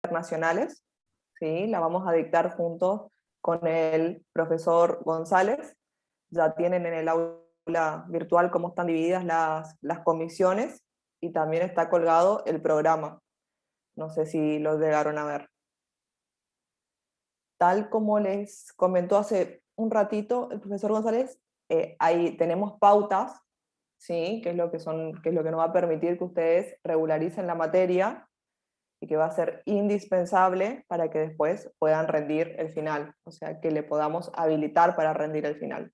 internacionales, ¿sí? La vamos a dictar juntos con el profesor González. Ya tienen en el aula virtual cómo están divididas las comisiones y también está colgado el programa. No sé si lo llegaron a ver. Tal como les comentó hace un ratito el profesor González, ahí tenemos pautas, ¿sí? Que es lo que nos va a permitir que ustedes regularicen la materia y que va a ser indispensable para que después puedan rendir el final, o sea, que le podamos habilitar para rendir el final.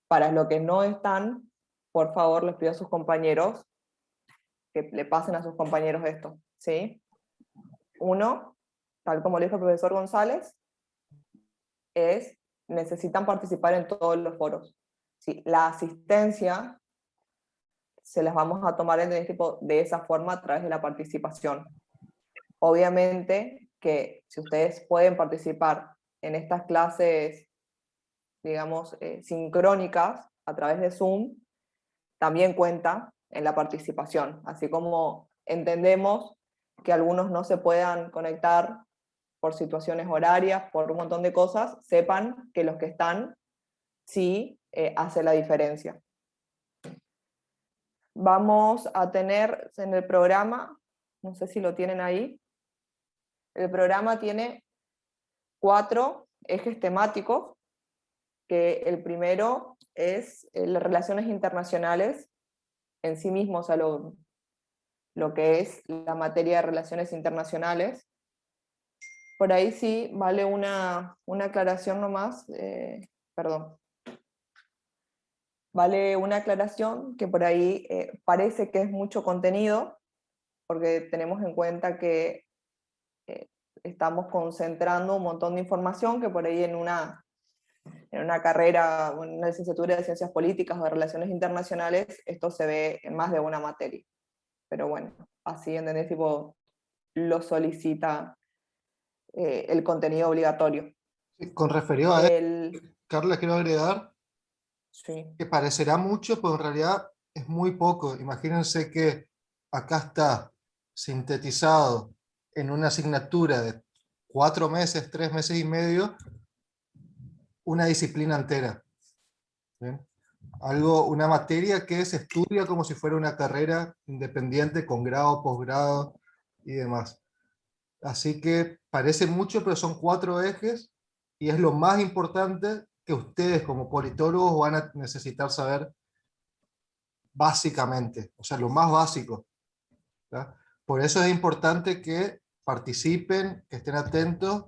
Para los que no están, por favor, les pido a sus compañeros que le pasen a sus compañeros esto, ¿sí? Uno, tal como le dijo el profesor González, necesitan participar en todos los foros. ¿Sí? La asistencia se las vamos a tomar de esa forma a través de la participación. Obviamente que si ustedes pueden participar en estas clases, digamos, sincrónicas a través de Zoom, también cuenta en la participación, así como entendemos que algunos no se puedan conectar por situaciones horarias, por un montón de cosas, sepan que los que están sí hace la diferencia. Vamos a tener en el programa, no sé si lo tienen ahí, el programa tiene 4 ejes temáticos, que el primero es las relaciones internacionales en sí mismo, o sea, lo que es la materia de relaciones internacionales. Por ahí sí vale una aclaración nomás, perdón. Vale una aclaración que por ahí parece que es mucho contenido, porque tenemos en cuenta que estamos concentrando un montón de información que por ahí en una carrera, en una licenciatura de Ciencias Políticas o de Relaciones Internacionales, esto se ve en más de una materia. Pero bueno, así, ¿entendés? Tipo, lo solicita el contenido obligatorio. Sí, con referido a esto, Carla, quiero agregar Sí. que parecerá mucho, pero en realidad es muy poco. Imagínense que acá está sintetizado en una asignatura de 4 meses, 3 meses y medio, una disciplina entera. ¿Bien? Una materia que se estudia como si fuera una carrera independiente con grado, posgrado y demás. Así que parece mucho, pero son 4 ejes y es lo más importante que ustedes como politólogos van a necesitar saber básicamente, o sea, lo más básico. ¿Ya? Por eso es importante que participen, que estén atentos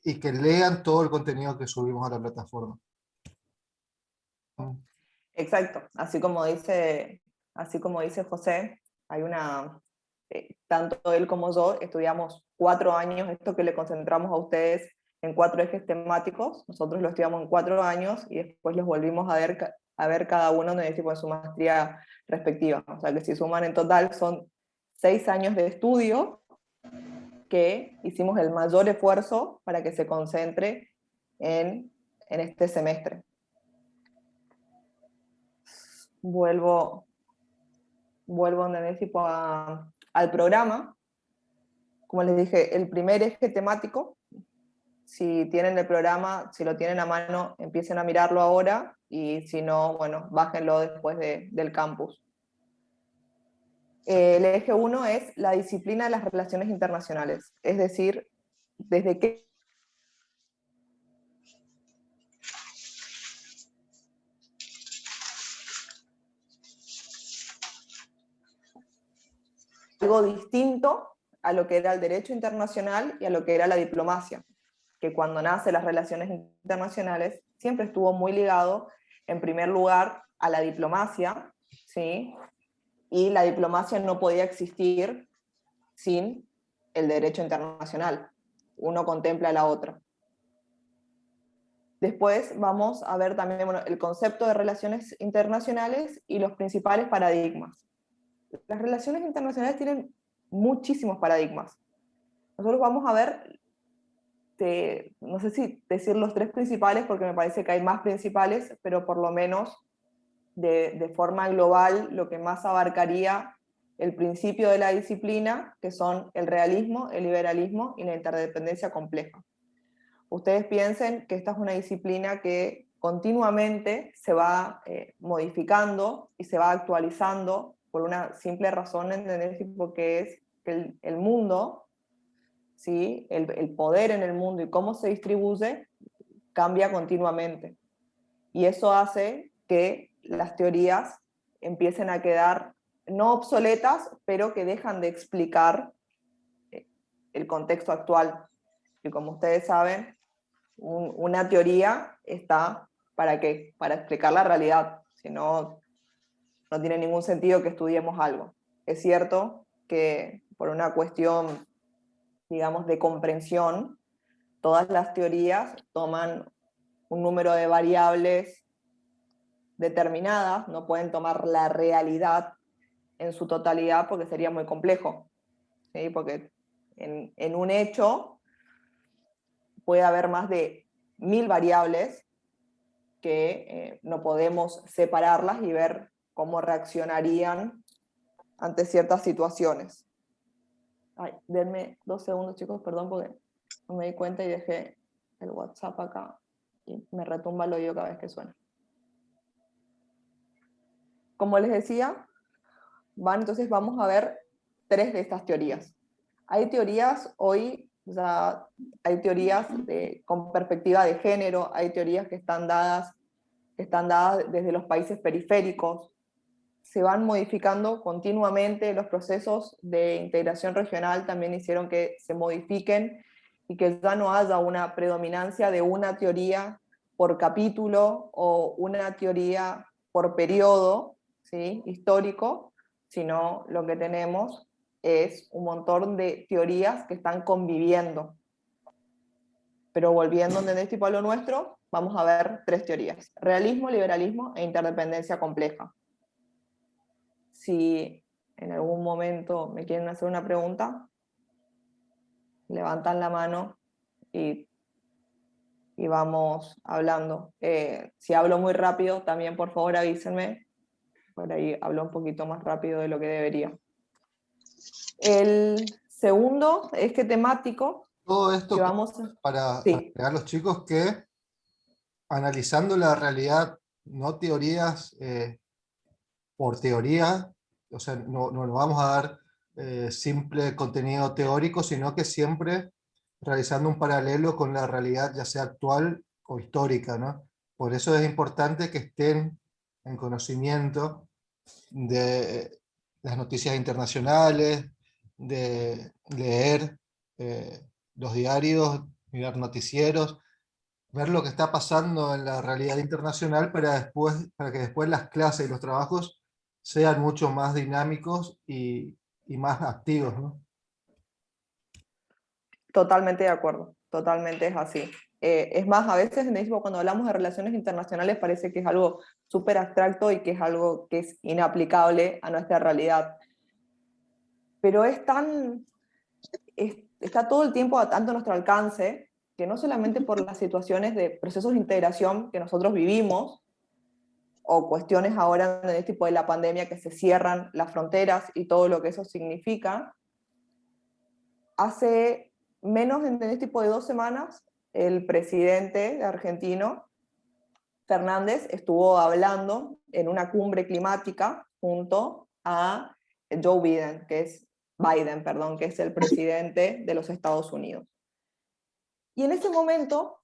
y que lean todo el contenido que subimos a la plataforma. Exacto, así como dice José, hay tanto él como yo estudiamos 4 años, esto que le concentramos a ustedes en 4 ejes temáticos, nosotros lo estudiamos en 4 años y después los volvimos a ver cada uno en su maestría respectiva. O sea que si suman en total son 6 años de estudio que hicimos el mayor esfuerzo para que se concentre en este semestre. Vuelvo al programa. Como les dije, el primer eje temático, si tienen el programa, si lo tienen a mano, empiecen a mirarlo ahora, y si no, bueno, bájenlo después del campus. El eje 1 es la disciplina de las relaciones internacionales, es decir, desde qué algo distinto a lo que era el derecho internacional y a lo que era la diplomacia, que cuando nace las relaciones internacionales siempre estuvo muy ligado, en primer lugar, a la diplomacia, ¿sí? Y la diplomacia no podía existir sin el derecho internacional. Uno contempla la otra. Después vamos a ver también el concepto de relaciones internacionales y los principales paradigmas. Las relaciones internacionales tienen muchísimos paradigmas. Nosotros vamos a ver, no sé si decir los 3 principales, porque me parece que hay más principales, pero por lo menos de forma global lo que más abarcaría el principio de la disciplina, que son el realismo, el liberalismo y la interdependencia compleja. Ustedes piensen que esta es una disciplina que continuamente se va modificando y se va actualizando por una simple razón, ¿entendés? Porque es que el mundo, ¿sí? El poder en el mundo y cómo se distribuye cambia continuamente. Y eso hace que las teorías empiecen a quedar no obsoletas, pero que dejan de explicar el contexto actual. Y como ustedes saben, una teoría está ¿para qué? Para explicar la realidad. Si no, no tiene ningún sentido que estudiemos algo. Es cierto que por una cuestión, digamos, de comprensión, todas las teorías toman un número de variables determinadas, no pueden tomar la realidad en su totalidad porque sería muy complejo, ¿sí? Porque en un hecho puede haber más de 1000 variables que no podemos separarlas y ver cómo reaccionarían ante ciertas situaciones. Ay, denme 2 segundos, chicos, perdón, porque no me di cuenta y dejé el WhatsApp acá y me retumba el oído cada vez que suena. Como les decía, entonces vamos a ver 3 de estas teorías. Hay teorías hoy, o sea, hay teorías con perspectiva de género, hay teorías que están dadas desde los países periféricos, se van modificando continuamente, los procesos de integración regional también hicieron que se modifiquen y que ya no haya una predominancia de una teoría por capítulo o una teoría por periodo, ¿sí? Histórico, sino lo que tenemos es un montón de teorías que están conviviendo. Pero volviendo en tipo a lo nuestro, vamos a ver 3 teorías: realismo, liberalismo e interdependencia compleja. Si en algún momento me quieren hacer una pregunta, levantan la mano y vamos hablando. Si hablo muy rápido, también por favor avísenme. Por ahí hablo un poquito más rápido de lo que debería. El segundo eje temático Todo esto que vamos para sí. agregar a los chicos que, analizando la realidad, no teorías por teoría, o sea, no nos vamos a dar simple contenido teórico, sino que siempre realizando un paralelo con la realidad, ya sea actual o histórica, ¿no? Por eso es importante que estén en conocimiento de las noticias internacionales, de leer los diarios, mirar noticieros, ver lo que está pasando en la realidad internacional para que después las clases y los trabajos sean mucho más dinámicos y más activos, ¿no? Totalmente de acuerdo, totalmente es así. Es más, a veces cuando hablamos de relaciones internacionales parece que es algo súper abstracto y que es algo que es inaplicable a nuestra realidad. Pero está todo el tiempo a tanto nuestro alcance, que no solamente por las situaciones de procesos de integración que nosotros vivimos, o cuestiones ahora en este tipo de la pandemia que se cierran las fronteras y todo lo que eso significa. Hace menos de tipo de 2 semanas, el presidente argentino, Fernández, estuvo hablando en una cumbre climática junto a Joe Biden, que es el presidente de los Estados Unidos. Y en este momento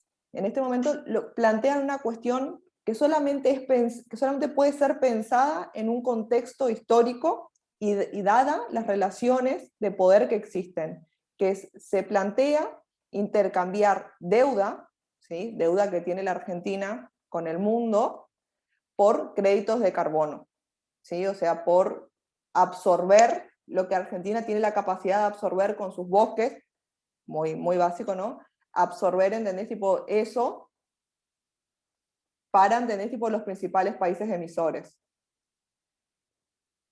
plantean una cuestión que solamente puede ser pensada en un contexto histórico y dada las relaciones de poder que existen, se plantea intercambiar deuda, ¿sí? Deuda que tiene la Argentina con el mundo, por créditos de carbono, ¿sí? O sea, por absorber lo que Argentina tiene la capacidad de absorber con sus bosques, muy, muy básico, ¿no? Absorber, ¿entendés? Tipo, eso para, ¿entendés? Tipo, los principales países emisores.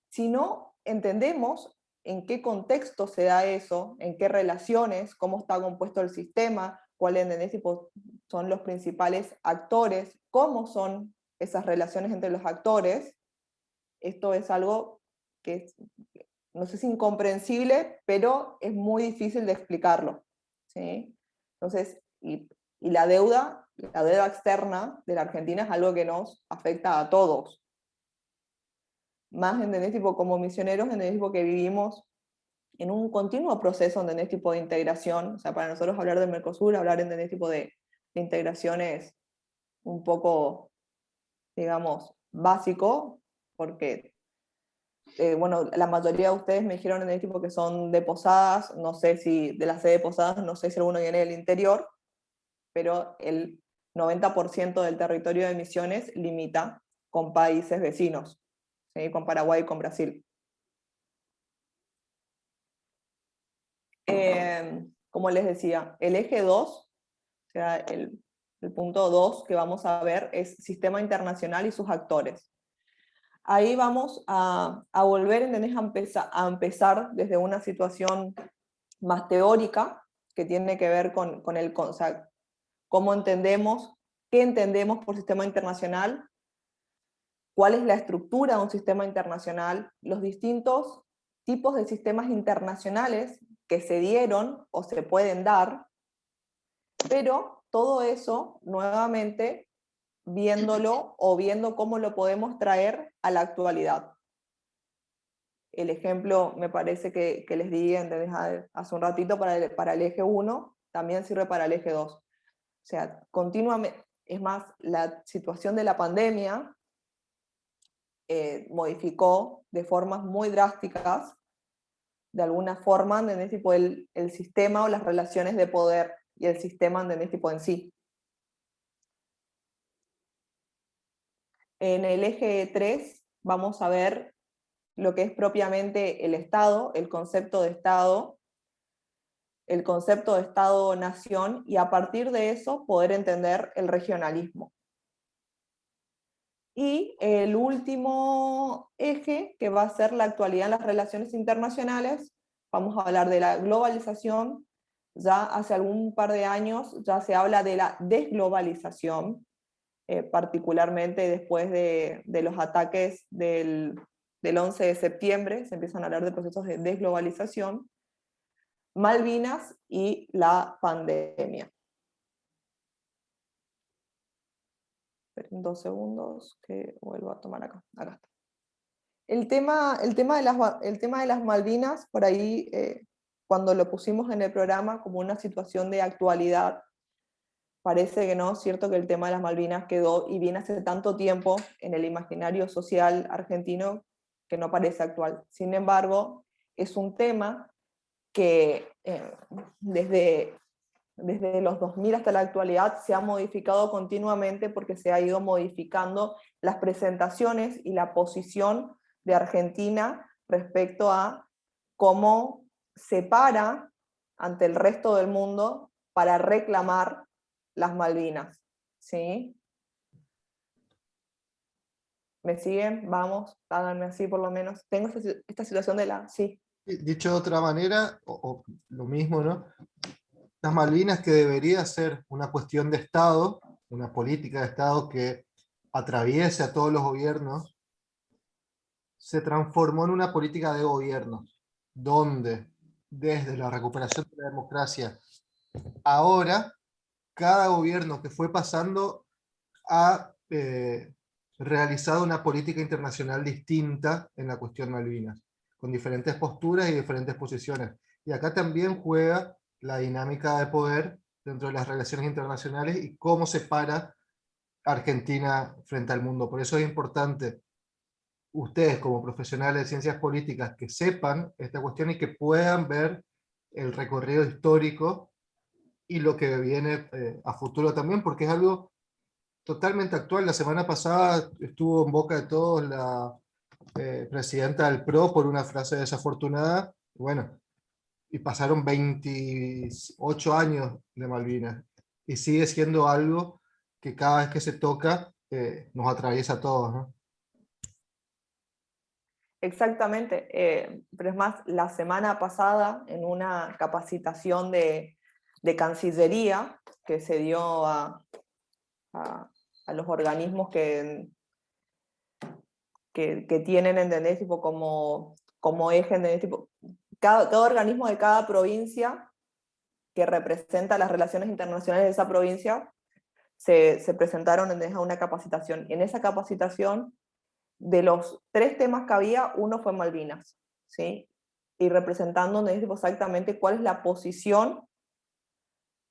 Si no entendemos en qué contexto se da eso, en qué relaciones, cómo está compuesto el sistema, cuáles, ¿entendés? Tipo, son los principales actores, cómo son esas relaciones entre los actores, esto es algo que no sé si incomprensible, pero es muy difícil de explicarlo, ¿sí? Entonces, y la deuda externa de la Argentina es algo que nos afecta a todos. Más, ¿entendés? Tipo, como misioneros, ¿entendés? Tipo, que vivimos en un continuo proceso, ¿entendés? Tipo de integración. O sea, para nosotros hablar del Mercosur, hablar, ¿entendés? Tipo de integración es un poco, digamos, básico, porque, bueno, la mayoría de ustedes me dijeron, ¿entendés? Tipo, que son de Posadas, no sé si de la sede de Posadas, no sé si alguno viene del interior, pero el 90% del territorio de Misiones limita con países vecinos, ¿sí? Con Paraguay y con Brasil. Como les decía, el eje 2, o sea, el punto 2 que vamos a ver es sistema internacional y sus actores. Ahí vamos a volver, ¿entendés? A empezar desde una situación más teórica, que tiene que ver con el, o sea, cómo entendemos, qué entendemos por sistema internacional, cuál es la estructura de un sistema internacional, los distintos tipos de sistemas internacionales que se dieron o se pueden dar, pero todo eso nuevamente viéndolo o viendo cómo lo podemos traer a la actualidad. El ejemplo me parece que les di hace un ratito para el eje 1, también sirve para el eje 2. O sea, continuamente, es más, la situación de la pandemia modificó de formas muy drásticas, de alguna forma, ¿entendés? Tipo el sistema o las relaciones de poder y el sistema, ¿entendés? Tipo en sí. En el eje 3 vamos a ver lo que es propiamente el Estado, el concepto de Estado, el concepto de Estado-nación, y a partir de eso poder entender el regionalismo. Y el último eje, que va a ser la actualidad en las relaciones internacionales, vamos a hablar de la globalización. Ya hace algún par de años ya se habla de la desglobalización, particularmente después de los ataques del 11 de septiembre, se empiezan a hablar de procesos de desglobalización, Malvinas y la pandemia. Esperen 2 segundos que vuelvo a tomar acá. Acá está. El tema de las Malvinas, por ahí, cuando lo pusimos en el programa como una situación de actualidad, parece que no, cierto que el tema de las Malvinas quedó y viene hace tanto tiempo en el imaginario social argentino que no parece actual. Sin embargo, es un tema que desde los 2000 hasta la actualidad se ha modificado continuamente porque se ha ido modificando las presentaciones y la posición de Argentina respecto a cómo se para ante el resto del mundo para reclamar las Malvinas. ¿Sí? ¿Me siguen? Vamos, háganme así por lo menos. Tengo esta situación de la... Sí. Dicho de otra manera, o lo mismo, ¿no? Las Malvinas, que debería ser una cuestión de Estado, una política de Estado que atraviese a todos los gobiernos, se transformó en una política de gobierno, donde desde la recuperación de la democracia, ahora cada gobierno que fue pasando ha realizado una política internacional distinta en la cuestión Malvinas, con diferentes posturas y diferentes posiciones. Y acá también juega la dinámica de poder dentro de las relaciones internacionales y cómo se para Argentina frente al mundo. Por eso es importante ustedes como profesionales de ciencias políticas que sepan esta cuestión y que puedan ver el recorrido histórico y lo que viene a futuro también, porque es algo totalmente actual. La semana pasada estuvo en boca de todos la presidenta del PRO por una frase desafortunada, bueno, y pasaron 28 años de Malvinas, y sigue siendo algo que cada vez que se toca nos atraviesa a todos, ¿no? Exactamente, pero es más, la semana pasada en una capacitación de Cancillería que se dio a los organismos que tienen, ¿entendés? Tipo como como eje de tipo, cada organismo de cada provincia que representa las relaciones internacionales de esa provincia se presentaron a una capacitación. En esa capacitación, de los 3 temas que había, uno fue Malvinas, ¿sí? Y representando exactamente cuál es la posición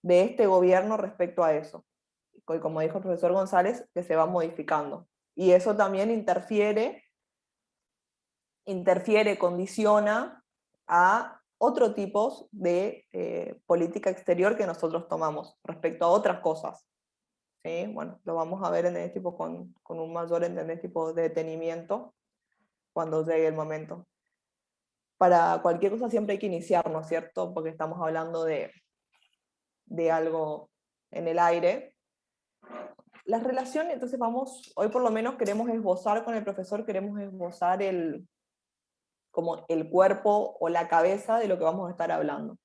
de este gobierno respecto a eso. Y como dijo el profesor González, que se va modificando. Y eso también interfiere, condiciona a otros tipos de política exterior que nosotros tomamos respecto a otras cosas. ¿Sí? Bueno, lo vamos a ver con un mayor tipo de detenimiento cuando llegue el momento. Para cualquier cosa siempre hay que iniciar, ¿no es cierto? Porque estamos hablando de algo en el aire. Las relaciones, entonces hoy por lo menos queremos esbozar con el profesor, queremos esbozar como el cuerpo o la cabeza de lo que vamos a estar hablando.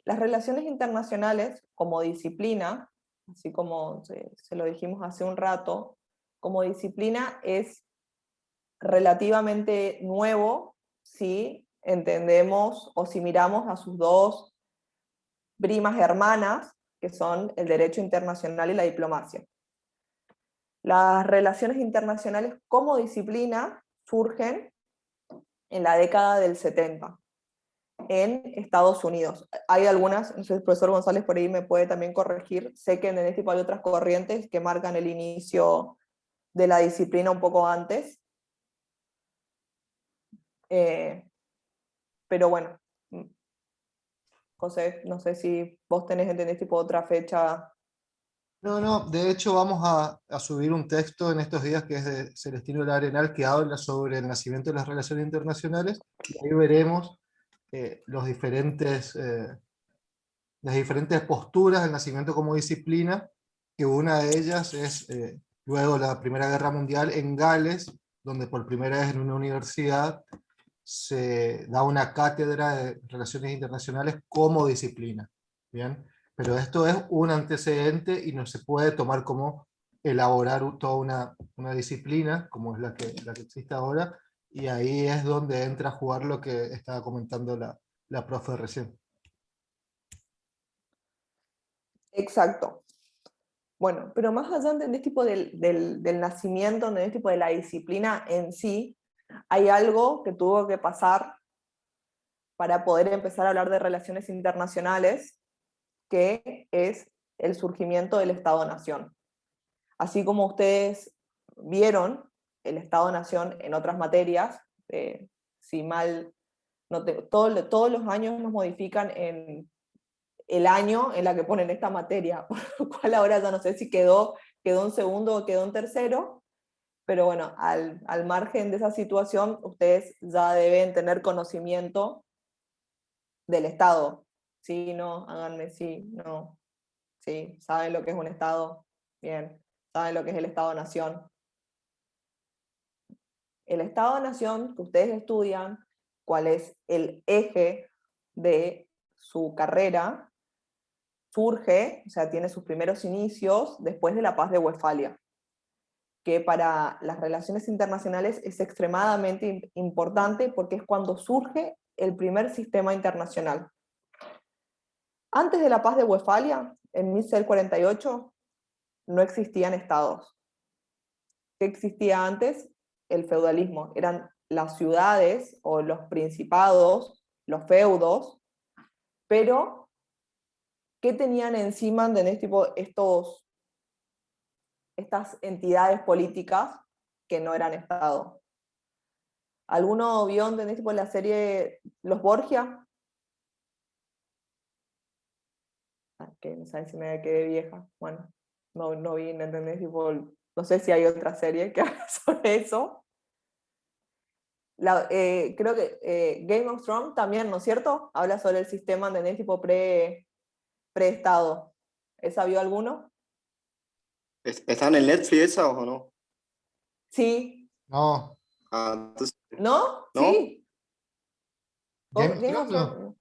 Las relaciones internacionales como disciplina, así como se lo dijimos hace un rato, como disciplina es relativamente nuevo si entendemos o si miramos a sus 2 primas hermanas, que son el derecho internacional y la diplomacia. Las relaciones internacionales como disciplina surgen en la década del 70 en Estados Unidos. Hay algunas, no sé, el profesor González por ahí me puede también corregir, sé que en este tipo hay otras corrientes que marcan el inicio de la disciplina un poco antes, pero bueno, José, no sé si vos tenés tipo otra fecha. No, no, de hecho vamos a subir un texto en estos días que es de Celestino Arenal que habla sobre el nacimiento de las relaciones internacionales y ahí veremos los las diferentes posturas del nacimiento como disciplina, que una de ellas es luego la Primera Guerra Mundial en Gales, donde por primera vez en una universidad se da una cátedra de relaciones internacionales como disciplina. ¿Bien? Pero esto es un antecedente y no se puede tomar como elaborar toda una disciplina, como es la que existe ahora, y ahí es donde entra a jugar lo que estaba comentando la profe recién. Exacto. Bueno, pero más allá de tipo del nacimiento, de tipo de la disciplina en sí, hay algo que tuvo que pasar para poder empezar a hablar de relaciones internacionales, que es el surgimiento del Estado-Nación. Así como ustedes vieron el Estado-Nación en otras materias, si mal, todos los años nos modifican en el año en la que ponen esta materia, por lo cual ahora ya no sé si quedó en segundo o quedó en tercero, pero bueno, al margen de esa situación, ustedes ya deben tener conocimiento del Estado. Sí, no, háganme sí, no, sí, saben lo que es un Estado, bien, saben lo que es el Estado-Nación. El Estado-Nación que ustedes estudian, cuál es el eje de su carrera, surge, o sea, tiene sus primeros inicios después de la Paz de Westfalia, que para las relaciones internacionales es extremadamente importante porque es cuando surge el primer sistema internacional. Antes de la Paz de Westfalia, en 1648, no existían estados. ¿Qué existía antes? El feudalismo. Eran las ciudades o los principados, los feudos, pero ¿qué tenían encima de tipo estas entidades políticas que no eran Estado? ¿Alguno vio tipo la serie Los Borgia? Que no sé si me quedé vieja. Bueno, no vi, ¿entendés? Tipo, no sé si hay otra serie que habla sobre eso. Creo que Game of Thrones también, ¿no es cierto? Habla sobre el sistema, ¿entendés? Tipo pre-estado. ¿Esa vio alguno? ¿Está en el Netflix esa o no? Sí. No, Ah, entonces, ¿No? ¿no? Sí. Game of Game of Thrones no. Thrones.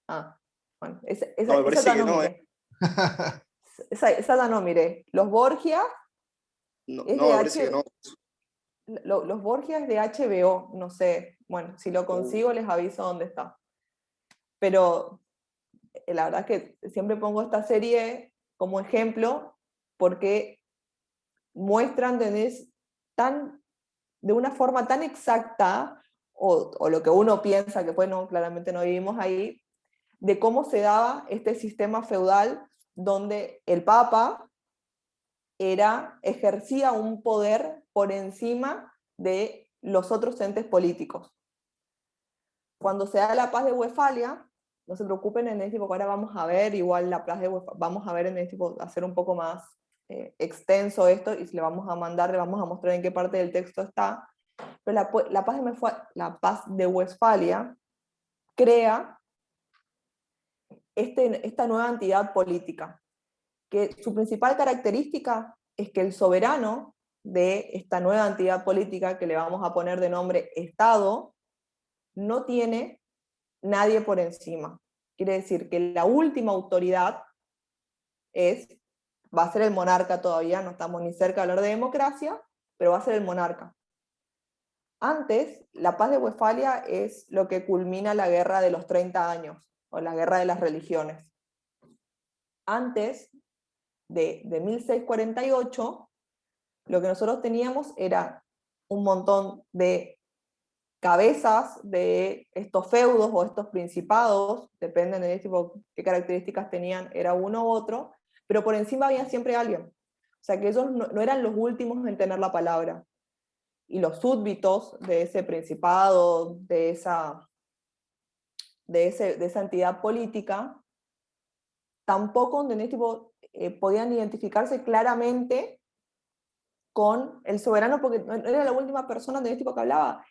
Ah, bueno, No, me esa parece ya que no no, ¿eh? miré. Esa ya no miré. Los Borgia No, es no, de me parece que no. los Borgias de HBO, no sé, bueno, si lo consigo les aviso dónde está. Pero la verdad es que siempre pongo esta serie como ejemplo porque muestran de una forma tan exacta, o lo que uno piensa que bueno, claramente no vivimos ahí, de cómo se daba este sistema feudal donde el Papa ejercía un poder por encima de los otros entes políticos. Cuando se da la paz de Westfalia, no se preocupen en este tipo, ahora vamos a ver, igual la paz de Westfalia, vamos a ver en este tipo, hacer un poco más extenso esto, y le vamos a mandar, le vamos a mostrar en qué parte del texto está, pero la paz de Westfalia crea esta nueva entidad política, que su principal característica es que el soberano de esta nueva entidad política, que le vamos a poner de nombre Estado, no tiene nadie por encima. Quiere decir que la última autoridad va a ser el monarca todavía, no estamos ni cerca de hablar de democracia, pero va a ser el monarca. Antes, la paz de Westfalia es lo que culmina la guerra de los 30 años, o la guerra de las religiones. Antes de 1648, lo que nosotros teníamos era un montón de cabezas de estos feudos o estos principados, dependen de tipo, qué características tenían, era uno u otro, pero por encima había siempre alguien. O sea que ellos no eran los últimos en tener la palabra. Y los súbditos de ese principado, de esa entidad política, tampoco tipo, podían identificarse claramente con el soberano, porque no era la última persona de tipo que hablaba.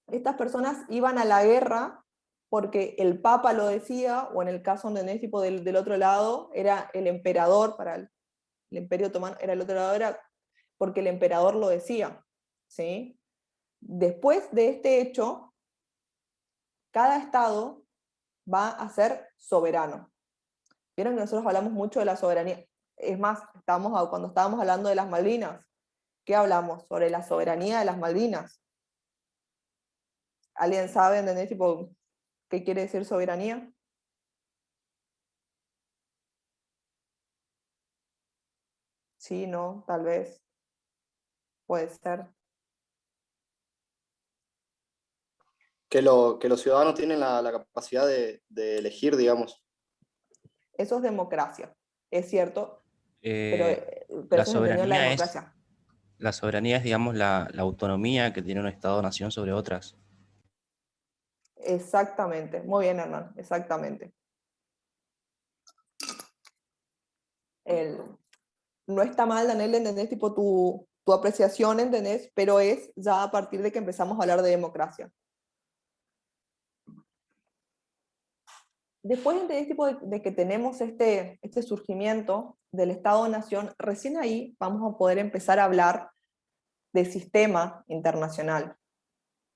Estas personas iban a la guerra porque el Papa lo decía, o en el caso de tipo del otro lado, era el emperador, para el Imperio Otomano, era el otro lado, era porque el emperador lo decía. ¿Sí? Después de este hecho, cada estado va a ser soberano. Vieron que nosotros hablamos mucho de la soberanía. Es más, cuando estábamos hablando de las Malvinas, ¿qué hablamos? Sobre la soberanía de las Malvinas. ¿Alguien sabe, entendés, tipo, qué quiere decir soberanía? Sí, no, tal vez. Puede ser. Que los ciudadanos tienen la capacidad de elegir, digamos. Eso es democracia, es cierto, pero Eh, la eso es entendido en la soberanía es, democracia. la soberanía es, digamos, la autonomía que tiene un Estado-nación sobre otras. Exactamente, muy bien, Hernán, exactamente. No está mal, Daniel, ¿entendés? Tipo tu apreciación, ¿entendés? Pero es ya a partir de que empezamos a hablar de democracia. Después, ¿entendés? Tipo de que tenemos este surgimiento del Estado-Nación, recién ahí vamos a poder empezar a hablar de sistema internacional.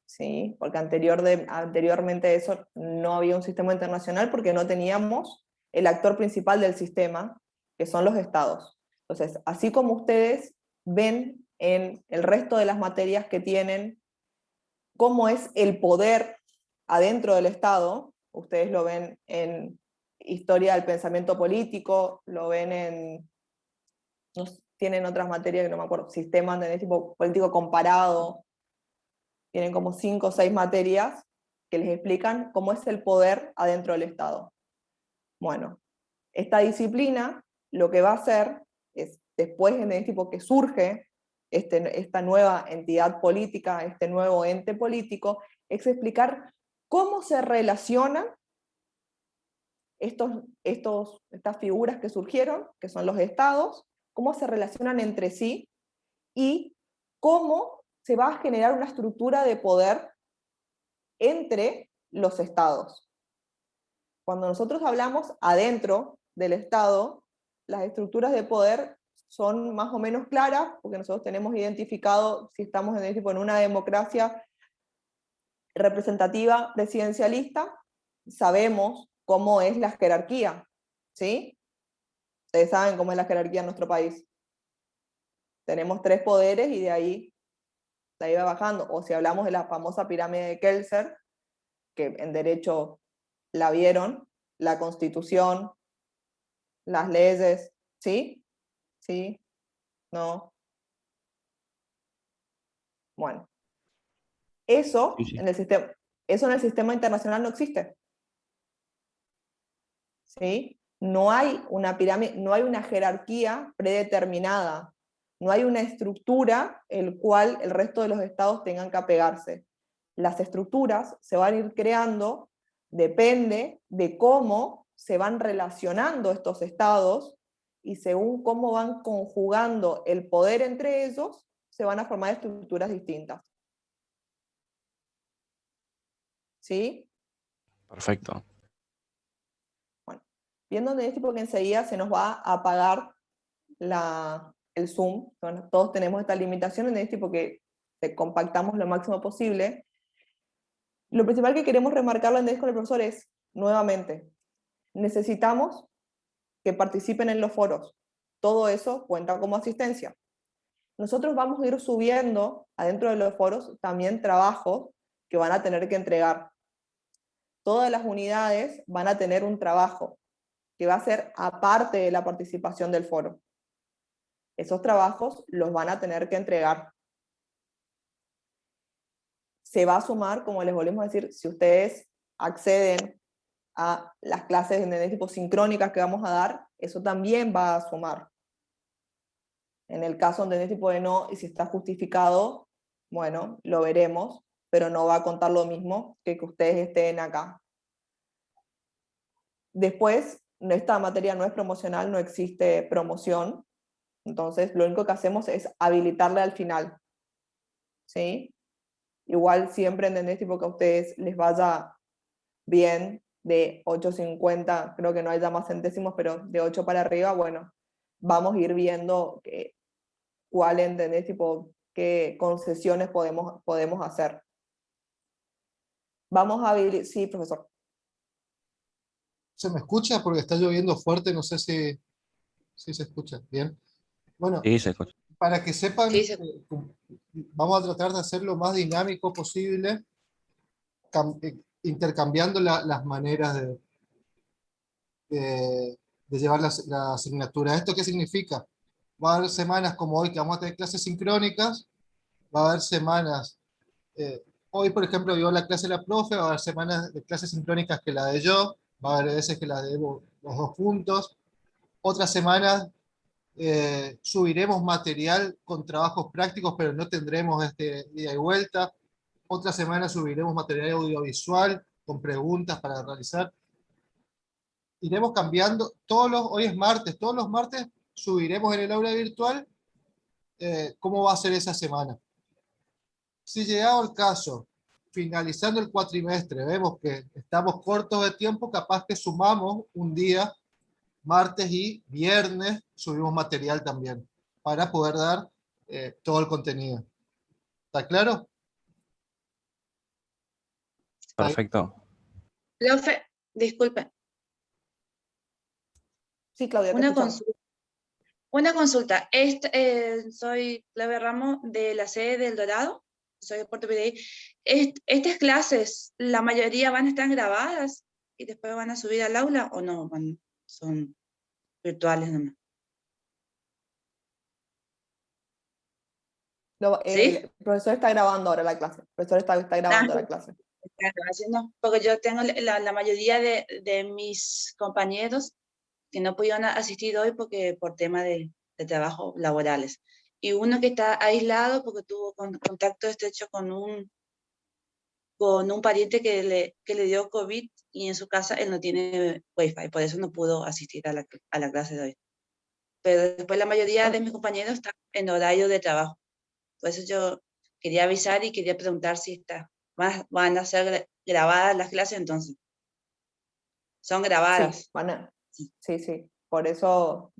¿Sí? Porque anteriormente a eso no había un sistema internacional porque no teníamos el actor principal del sistema, que son los estados. Entonces, así como ustedes ven en el resto de las materias que tienen cómo es el poder adentro del Estado, ustedes lo ven en historia del pensamiento político, lo ven en, tienen otras materias que no me acuerdo, sistemas de tipo político comparado, tienen como 5 o 6 materias que les explican cómo es el poder adentro del Estado. Bueno, esta disciplina lo que va a hacer es, después de tipo que surge esta nueva entidad política, este nuevo ente político, es explicar cómo se relacionan estas figuras que surgieron, que son los estados, cómo se relacionan entre sí y cómo se va a generar una estructura de poder entre los estados. Cuando nosotros hablamos adentro del Estado, las estructuras de poder son más o menos claras, porque nosotros tenemos identificado si estamos en una democracia representativa presidencialista, sabemos cómo es la jerarquía, ¿sí? Ustedes saben cómo es la jerarquía en nuestro país. Tenemos 3 poderes y de ahí de ahí va bajando. O si hablamos de la famosa pirámide de Kelser, que en derecho la vieron, la Constitución, las leyes, ¿sí? ¿Sí? ¿No? Bueno, Sí, sí. eso en el sistema internacional no existe. ¿Sí? No hay una pirámide, no hay una jerarquía predeterminada, no hay una estructura el cual el resto de los estados tengan que apegarse. Las estructuras se van a ir creando, depende de cómo se van relacionando estos estados y según cómo van conjugando el poder entre ellos, se van a formar estructuras distintas. ¿Sí? Perfecto. Bueno, viendo en este porque enseguida se nos va a apagar el Zoom. Bueno, todos tenemos esta limitación en este porque compactamos lo máximo posible. Lo principal que queremos remarcarlo en con el profesor es, nuevamente, necesitamos que participen en los foros. Todo eso cuenta como asistencia. Nosotros vamos a ir subiendo adentro de los foros también trabajos que van a tener que entregar. Todas las unidades van a tener un trabajo que va a ser aparte de la participación del foro. Esos trabajos los van a tener que entregar. Se va a sumar, como les volvemos a decir, si ustedes acceden a las clases de tipo sincrónicas que vamos a dar, eso también va a sumar. En el caso de tipo de no, y si está justificado, bueno, lo veremos, pero no va a contar lo mismo que ustedes estén acá. Después, esta materia no es promocional, no existe promoción, entonces lo único que hacemos es habilitarle al final. ¿Sí? Igual siempre entendés tipo que a ustedes les vaya bien de 8.50, creo que no haya más centésimos, pero de 8 para arriba, bueno, vamos a ir viendo cuál entendés tipo qué concesiones podemos hacer. Vamos a habilitar, sí, profesor. ¿Se me escucha? Porque está lloviendo fuerte, no sé si se escucha bien. Bueno, Sí, se escucha. para que sepan, Sí, vamos a tratar de hacer lo más dinámico posible, intercambiando las maneras de llevar la asignatura. ¿Esto qué significa? Va a haber semanas como hoy que vamos a tener clases sincrónicas, va a haber semanas, hoy por ejemplo vio la clase de la profe, va a haber semanas de clases sincrónicas que la de yo, va a haber veces que la de los dos juntos, otras semanas subiremos material con trabajos prácticos, pero no tendremos este ida y vuelta. Otra semana subiremos material audiovisual con preguntas para realizar. Iremos cambiando. Hoy es martes, todos los martes subiremos en el aula virtual cómo va a ser esa semana. Si llegado el caso, finalizando el cuatrimestre, vemos que estamos cortos de tiempo, capaz que sumamos un día, martes y viernes, subimos material también, para poder dar todo el contenido. ¿Está claro? Perfecto. profe, disculpe, Sí, Claudia, te una escuchamos. consulta. Una consulta. Soy Claudia Ramos de la sede del Dorado, soy de Puerto PDI. ¿Estas clases, la mayoría van a estar grabadas y después van a subir al aula o no? Son virtuales nomás. ¿Sí? El profesor está grabando ahora la clase. El profesor está grabando la clase. Claro, así no, porque yo tengo la mayoría de mis compañeros que no pudieron asistir hoy por tema de trabajo laborales. Y uno que está aislado porque tuvo contacto estrecho con un pariente que le dio COVID y en su casa él no tiene wifi, por eso no pudo asistir a la clase de hoy. Pero después la mayoría de mis compañeros están en horario de trabajo. Por eso yo quería avisar y quería preguntar si van a ser grabadas las clases entonces. Son Sí, grabadas. sí, sí. Por eso,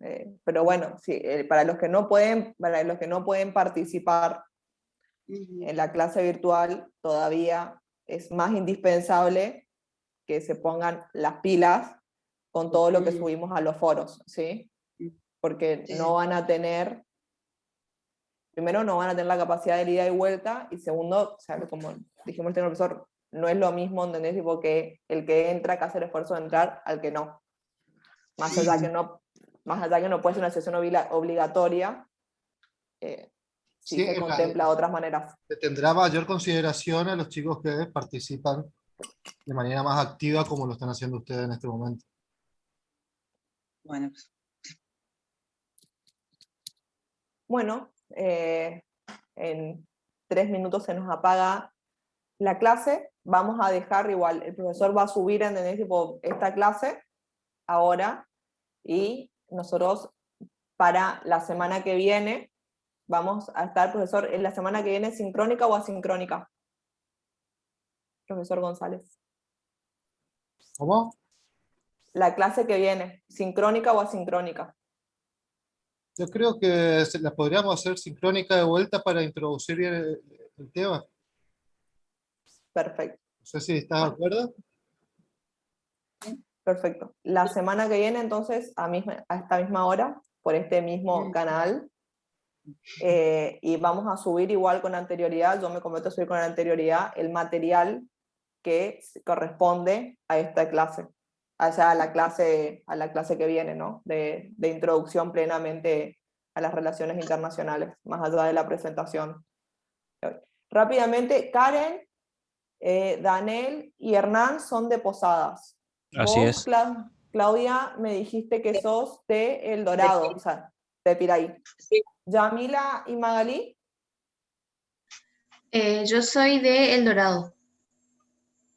pero bueno, sí, para los que no pueden participar en la clase virtual, todavía es más indispensable que se pongan las pilas con todo lo que subimos a los foros, ¿sí? Porque Sí, no van a tener primero no van a tener la capacidad de ida y vuelta, y segundo, o sea, como dijimos el profesor, no es lo mismo, ¿entendés? Tipo que el que entra, que hace el esfuerzo de entrar, al que no. Más allá que no puede ser una sesión obligatoria, sí Sí, se contempla de otras maneras. se tendrá mayor consideración a los chicos que participan de manera más activa como lo están haciendo ustedes en este momento. Bueno, pues, Bueno, en 3 minutos se nos apaga la clase. Vamos a dejar igual, el profesor va a subir, ¿entendés? Tipo, esta clase ahora, y nosotros para la semana que viene vamos a estar, profesor, en la semana que viene, ¿sincrónica o asincrónica? Profesor González. ¿Cómo? La clase que viene, ¿sincrónica o asincrónica? Yo creo que la podríamos hacer sincrónica de vuelta para introducir bien el tema. Perfecto, No sé si estás de acuerdo. perfecto. La semana que viene, entonces, a esta misma hora, por este mismo canal, y vamos a subir igual con anterioridad, yo me comprometo a subir con anterioridad el material que corresponde a esta clase, o sea, a la clase que viene, ¿no? De introducción plenamente a las relaciones internacionales, más allá de la presentación. Rápidamente, Karen, Daniel y Hernán son de Posadas. Así Vos, es. Claudia, me dijiste que sos de El Dorado, o sea, de Piraí. sí, Yamila y Magalí, Yo soy de El Dorado.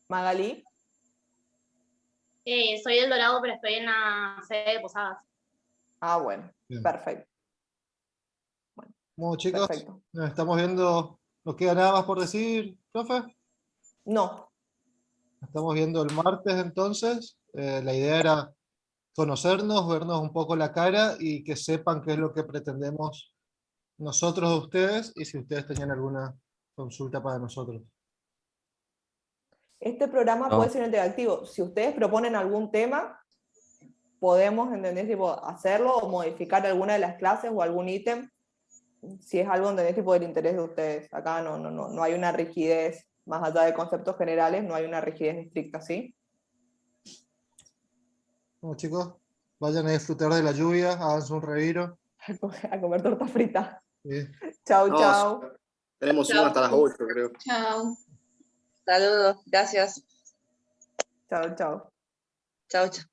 Magalí, Soy del Dorado, pero estoy en la sede de Posadas. bueno, Bien. perfecto, Bueno, chicos, perfecto. nos estamos viendo. ¿No queda nada más por decir, profe? No, Nos estamos viendo el martes entonces. La idea era conocernos, vernos un poco la cara y que sepan qué es lo que pretendemos nosotros de ustedes y si ustedes tenían alguna consulta para nosotros. este programa No. puede ser interactivo. Si ustedes proponen algún tema, podemos, ¿entendés? Tipo, hacerlo o modificar alguna de las clases o algún ítem, si es algo, ¿entendés? Tipo, del interés de ustedes. Acá no hay una rigidez, más allá de conceptos generales, no hay una rigidez estricta, ¿sí? Bueno, chicos, vayan a disfrutar de la lluvia, háganse un retiro. A comer torta frita. Sí. Chau, No, chau. tenemos Chao. una hasta las 8, creo. Chao. saludos, gracias. Chau, chau. Chao, chao.